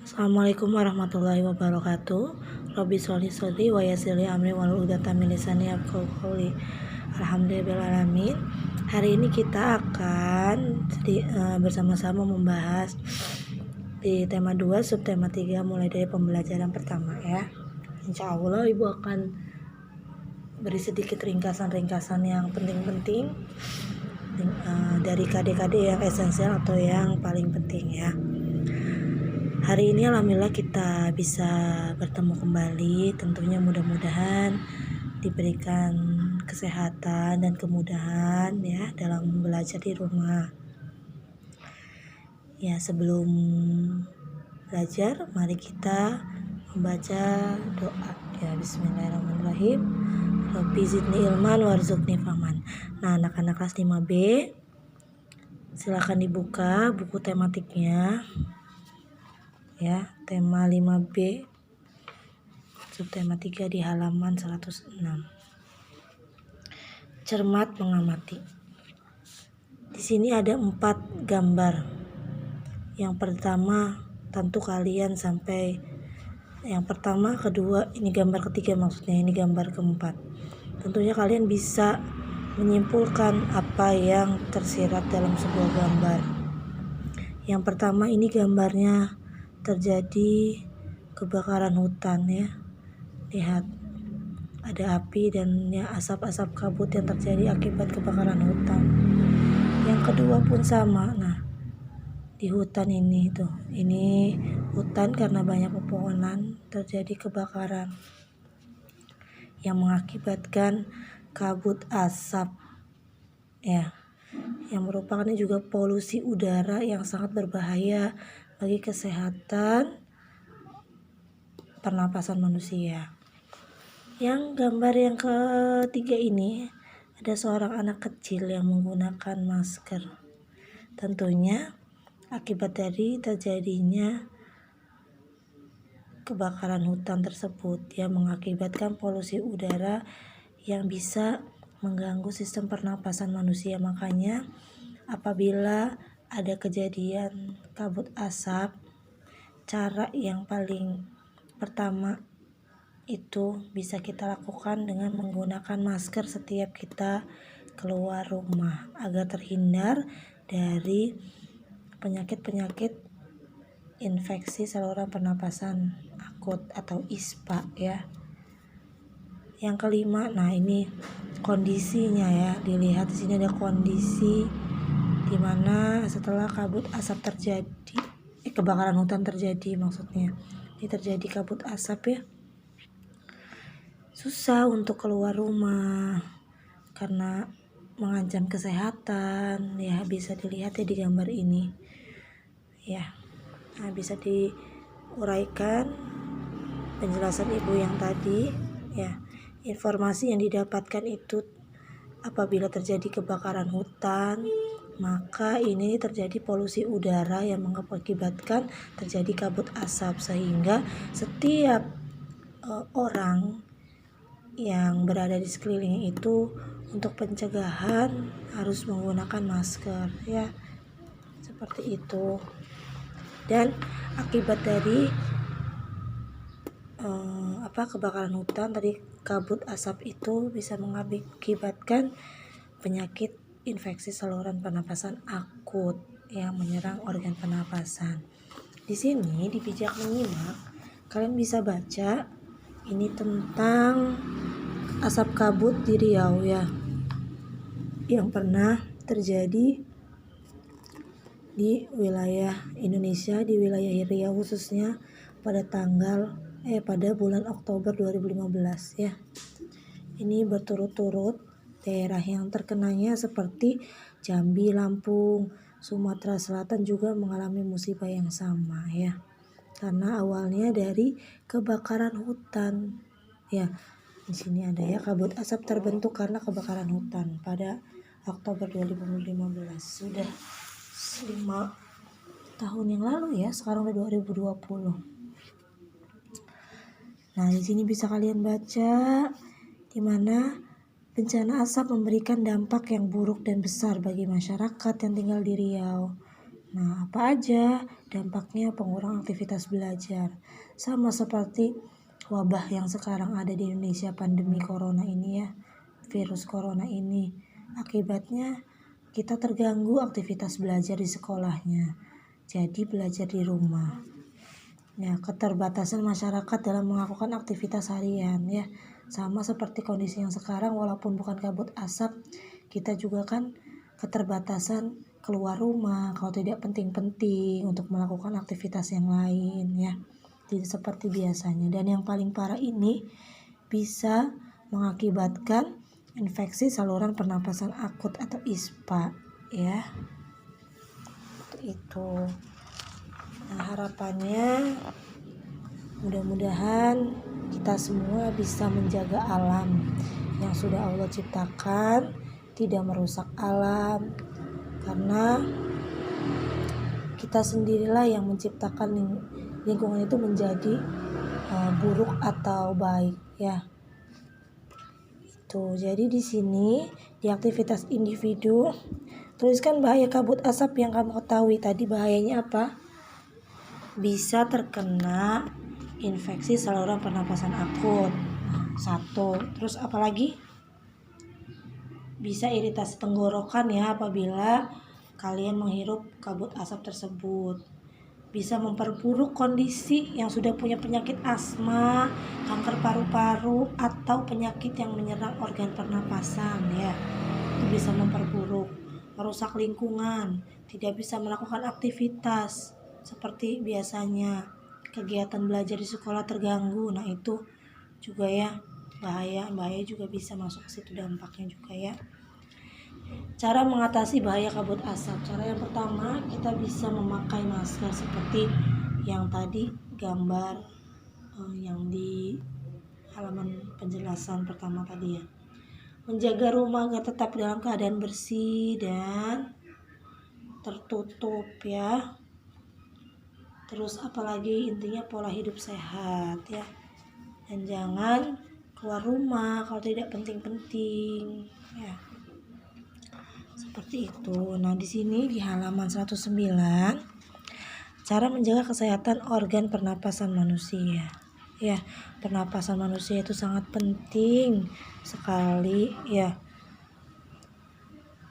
Assalamualaikum warahmatullahi wabarakatuh. Robbi sholli sholli wa yassir li amri wahlul 'uqdatam min lisani yafqahu qawli. Alhamdulillahirabbil alamin. Hari ini kita akan bersama-sama membahas di tema 2 subtema 3 mulai dari pembelajaran pertama ya. Insya Allah Ibu akan beri sedikit ringkasan-ringkasan yang penting-penting dari KD-KD yang esensial atau yang paling penting ya. Hari ini alhamdulillah kita bisa bertemu kembali, tentunya mudah-mudahan diberikan kesehatan dan kemudahan ya dalam belajar di rumah. Ya, sebelum belajar mari kita membaca doa ya. Bismillahirrahmanirrahim. Rabbi zidni ilman warzuqni fahman. Nah, anak-anak kelas 5B silakan dibuka buku tematiknya. Ya, tema 5B subtema 3 di halaman 106. Cermat mengamati. Di sini ada 4 gambar. Yang pertama tentu kalian sampai yang pertama, kedua, ini gambar ketiga maksudnya, ini gambar keempat. Tentunya kalian bisa menyimpulkan apa yang tersirat dalam sebuah gambar. Yang pertama, ini gambarnya terjadi kebakaran hutan ya. Lihat, ada api dan ya asap-asap kabut yang terjadi akibat kebakaran hutan. Yang kedua pun sama. Nah, di hutan ini tuh, ini hutan karena banyak pepohonan terjadi kebakaran yang mengakibatkan kabut asap ya, yang merupakan juga polusi udara yang sangat berbahaya bagi kesehatan pernapasan manusia. Yang gambar yang ketiga ini ada seorang anak kecil yang menggunakan masker. Tentunya akibat dari terjadinya kebakaran hutan tersebut yang mengakibatkan polusi udara yang bisa mengganggu sistem pernapasan manusia. Makanya apabila ada kejadian kabut asap, cara yang paling pertama itu bisa kita lakukan dengan menggunakan masker setiap kita keluar rumah agar terhindar dari penyakit-penyakit infeksi saluran pernapasan akut atau ISPA ya. Yang kelima, nah ini kondisinya ya, dilihat di sini ada kondisi dimana setelah kabut asap terjadi, kebakaran hutan terjadi maksudnya, ini terjadi kabut asap ya, susah untuk keluar rumah karena mengancam kesehatan ya. Bisa dilihat ya di gambar ini ya. Nah, bisa diuraikan penjelasan ibu yang tadi ya. Informasi yang didapatkan itu apabila terjadi kebakaran hutan, maka ini terjadi polusi udara yang mengakibatkan terjadi kabut asap, sehingga setiap orang yang berada di sekeliling itu untuk pencegahan harus menggunakan masker ya, seperti itu. Dan akibat dari kebakaran hutan tadi, kabut asap itu bisa mengakibatkan penyakit infeksi saluran pernapasan akut yang menyerang organ pernapasan. Di sini di pijak menyimak kalian bisa baca ini tentang asap kabut di Riau ya, yang pernah terjadi di wilayah Indonesia, di wilayah Riau khususnya pada bulan Oktober 2015 ya. Ini berturut-turut daerah yang terkenanya seperti Jambi, Lampung, Sumatera Selatan juga mengalami musibah yang sama ya. Karena awalnya dari kebakaran hutan ya. Di sini ada ya, kabut asap terbentuk karena kebakaran hutan pada Oktober 2015. Sudah 5 tahun yang lalu ya, sekarang udah 2020. Nah, di sini bisa kalian baca di mana bencana asap memberikan dampak yang buruk dan besar bagi masyarakat yang tinggal di Riau. Nah, apa aja dampaknya pengurang aktivitas belajar? Sama seperti wabah yang sekarang ada di Indonesia, pandemi corona ini ya, virus corona ini. Akibatnya kita terganggu aktivitas belajar di sekolahnya. Jadi belajar di rumah. Ya, keterbatasan masyarakat dalam melakukan aktivitas harian ya. Sama seperti kondisi yang sekarang, walaupun bukan kabut asap, kita juga kan keterbatasan keluar rumah kalau tidak penting-penting untuk melakukan aktivitas yang lain ya. Tidak seperti biasanya. Dan yang paling parah ini bisa mengakibatkan infeksi saluran pernapasan akut atau ISPA ya. Itu. Nah, harapannya mudah-mudahan kita semua bisa menjaga alam yang sudah Allah ciptakan, tidak merusak alam, karena kita sendirilah yang menciptakan lingkungan itu menjadi buruk atau baik ya. Itu. Jadi di sini di aktivitas individu tuliskan bahaya kabut asap yang kamu ketahui. Tadi bahayanya apa? Bisa terkena infeksi saluran pernapasan akut. 1. Terus apalagi? Bisa iritasi tenggorokan ya apabila kalian menghirup kabut asap tersebut. Bisa memperburuk kondisi yang sudah punya penyakit asma, kanker paru-paru, atau penyakit yang menyerang organ pernapasan ya. Itu bisa memperburuk, merusak lingkungan, tidak bisa melakukan aktivitas seperti biasanya, kegiatan belajar di sekolah terganggu. Nah, itu juga ya bahaya juga bisa masuk ke situ dampaknya juga ya. Cara mengatasi bahaya kabut asap. Cara yang pertama, kita bisa memakai masker seperti yang tadi gambar yang di halaman penjelasan pertama tadi ya. Menjaga rumah agar tetap dalam keadaan bersih dan tertutup ya. Terus apalagi, intinya pola hidup sehat ya. Dan jangan keluar rumah kalau tidak penting-penting ya. Seperti itu. Nah, di sini di halaman 109 cara menjaga kesehatan organ pernapasan manusia. Ya, pernapasan manusia itu sangat penting sekali ya.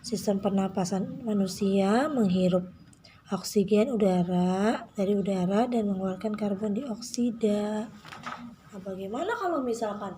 Sistem pernapasan manusia menghirup oksigen dari udara dan mengeluarkan karbon dioksida. Nah, bagaimana kalau misalkan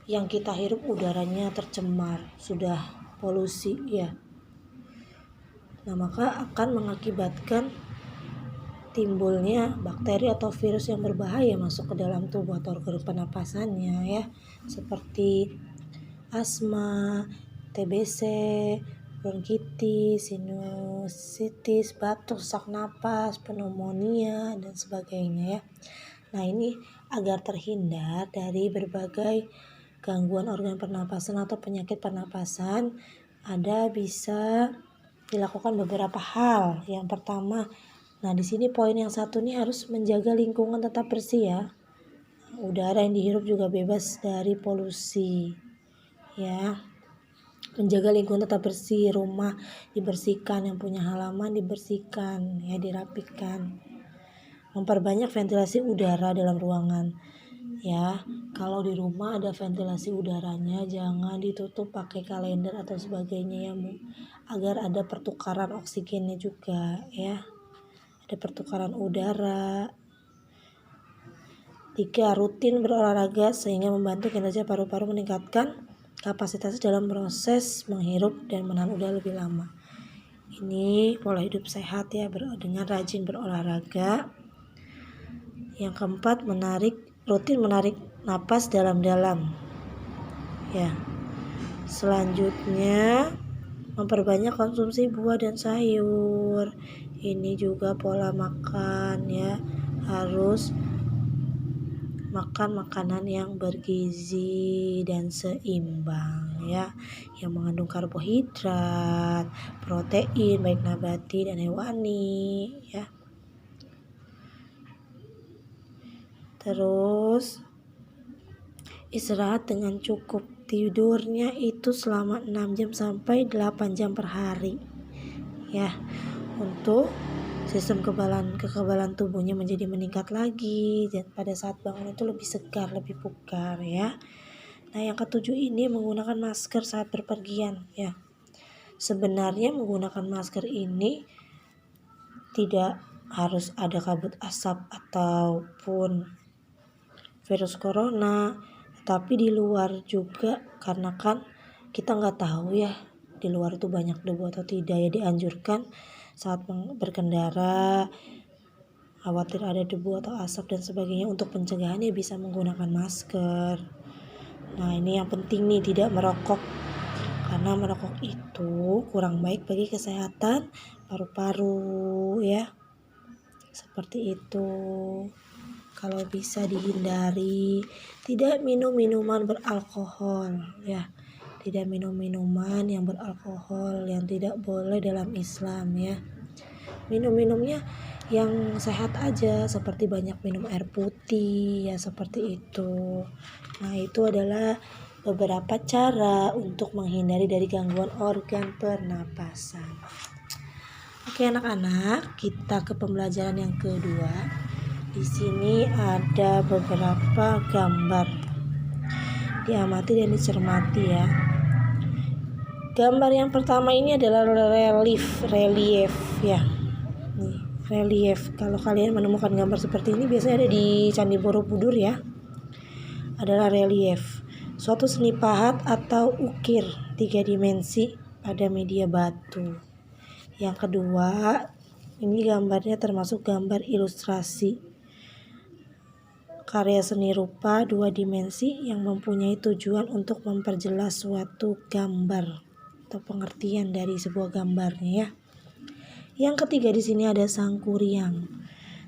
yang kita hirup udaranya tercemar, sudah polusi ya? Nah, maka akan mengakibatkan timbulnya bakteri atau virus yang berbahaya masuk ke dalam tubuh atau organ pernapasannya ya, seperti asma, TBC, bronkitis, sinusitis, batuk, sesak napas, pneumonia, dan sebagainya ya. Nah, ini agar terhindar dari berbagai gangguan organ pernapasan atau penyakit pernapasan, bisa dilakukan beberapa hal. Yang pertama, nah di sini poin yang 1 nih, harus menjaga lingkungan tetap bersih ya. Udara yang dihirup juga bebas dari polusi ya. Menjaga lingkungan tetap bersih, rumah dibersihkan, yang punya halaman dibersihkan ya, dirapikan. Memperbanyak ventilasi udara dalam ruangan ya. Kalau di rumah ada ventilasi udaranya, jangan ditutup pakai kalender atau sebagainya ya, agar ada pertukaran oksigennya juga ya, ada pertukaran udara. 3. Rutin berolahraga sehingga membantu kinerja paru-paru, meningkatkan kapasitas dalam proses menghirup dan menahan udara lebih lama. Ini pola hidup sehat ya, dengan rajin berolahraga. Yang keempat, rutin menarik napas dalam-dalam ya. Selanjutnya, memperbanyak konsumsi buah dan sayur. Ini juga pola makan ya, harus makan makanan yang bergizi dan seimbang ya, yang mengandung karbohidrat, protein baik nabati dan hewani ya. Terus istirahat dengan cukup, tidurnya itu selama 6 jam sampai 8 jam per hari ya. untuk sistem kekebalan tubuhnya menjadi meningkat lagi, dan pada saat bangun itu lebih segar, lebih bugar ya. Nah, yang ketujuh ini menggunakan masker saat berpergian ya. Sebenarnya menggunakan masker ini tidak harus ada kabut asap ataupun virus corona, tapi di luar juga, karena kan kita nggak tahu ya di luar itu banyak debu atau tidak ya. Dianjurkan saat berkendara, khawatir ada debu atau asap dan sebagainya, untuk pencegahannya bisa menggunakan masker. Nah, ini yang penting nih, tidak merokok, karena merokok itu kurang baik bagi kesehatan paru-paru ya. Seperti itu. Kalau bisa dihindari, tidak minum minuman beralkohol ya. Tidak minum minuman yang beralkohol, yang tidak boleh dalam Islam ya. Minum-minumnya yang sehat aja, seperti banyak minum air putih ya, seperti itu. Nah, itu adalah beberapa cara untuk menghindari dari gangguan organ pernapasan. Oke anak-anak, kita ke pembelajaran yang kedua. Di sini ada beberapa gambar. Diamati dan dicermati ya. Gambar yang pertama ini adalah relief ya. Nih, relief. Kalau kalian menemukan gambar seperti ini biasanya ada di Candi Borobudur ya. Adalah relief. Suatu seni pahat atau ukir 3 dimensi pada media batu. Yang kedua, ini gambarnya termasuk gambar ilustrasi. Karya seni rupa 2 dimensi yang mempunyai tujuan untuk memperjelas suatu gambar atau pengertian dari sebuah gambarnya ya. Yang ketiga di sini ada sangkuriang,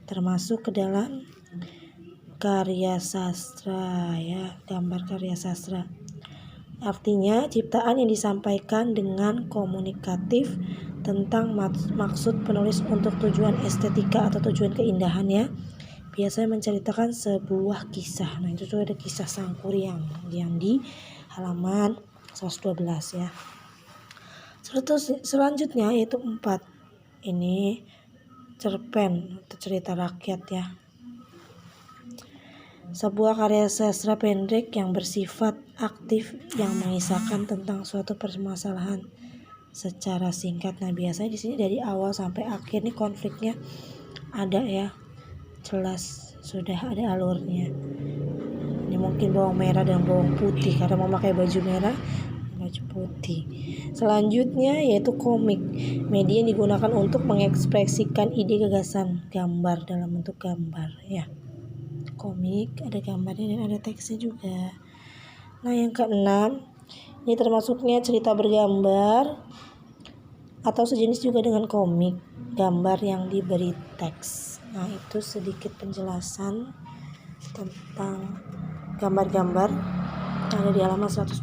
termasuk ke dalam karya sastra ya, gambar karya sastra. Artinya ciptaan yang disampaikan dengan komunikatif tentang maksud penulis untuk tujuan estetika atau tujuan keindahan ya. Biasanya menceritakan sebuah kisah. Nah, itu tuh ada kisah sangkuriang yang di halaman 112 ya. Selanjutnya yaitu 4. Ini cerpen atau cerita rakyat ya. Sebuah karya sastra pendek yang bersifat aktif yang mengisahkan tentang suatu permasalahan secara singkat. Nah, biasanya di sini dari awal sampai akhir nih konfliknya ada ya. Jelas, sudah ada alurnya. Ini mungkin bawang merah dan bawang putih karena mau pakai baju merah, baju putih. Selanjutnya yaitu komik, media yang digunakan untuk mengekspresikan ide gagasan gambar dalam bentuk gambar ya. Komik ada gambarnya dan ada teksnya juga. Nah, yang keenam ini termasuknya cerita bergambar atau sejenis juga dengan komik, gambar yang diberi teks. Nah, itu sedikit penjelasan tentang gambar-gambar yang ada di halaman 112.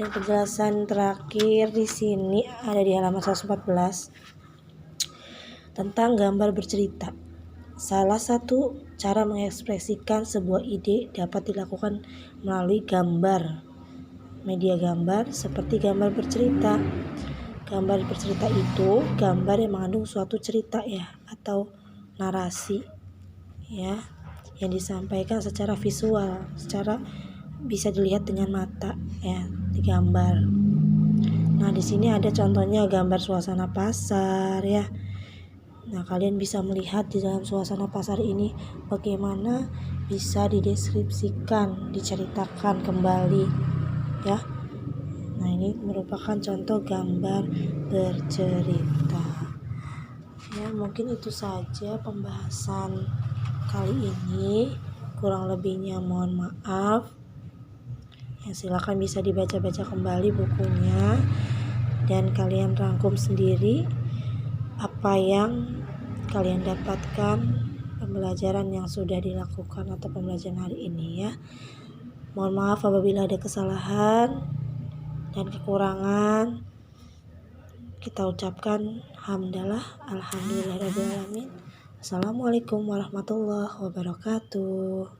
Dan penjelasan terakhir di sini ada di halaman 114 tentang gambar bercerita. Salah satu cara mengekspresikan sebuah ide dapat dilakukan melalui gambar. Media gambar seperti gambar bercerita. Gambar bercerita itu gambar yang mengandung suatu cerita ya, atau narasi ya, yang disampaikan secara visual, secara bisa dilihat dengan mata ya, di gambar. Nah, di sini ada contohnya gambar suasana pasar ya. Nah, kalian bisa melihat di dalam suasana pasar ini bagaimana bisa dideskripsikan, diceritakan kembali ya. Nah, ini merupakan contoh gambar bercerita. Ya, mungkin itu saja pembahasan kali ini. Kurang lebihnya mohon maaf. Ya, silakan bisa dibaca-baca kembali bukunya dan kalian rangkum sendiri apa yang kalian dapatkan pembelajaran yang sudah dilakukan atau pembelajaran hari ini ya. Mohon maaf apabila ada kesalahan dan kekurangan. Kita ucapkan hamdalah, alhamdulillahirabbil alamin. Assalamualaikum warahmatullahi wabarakatuh.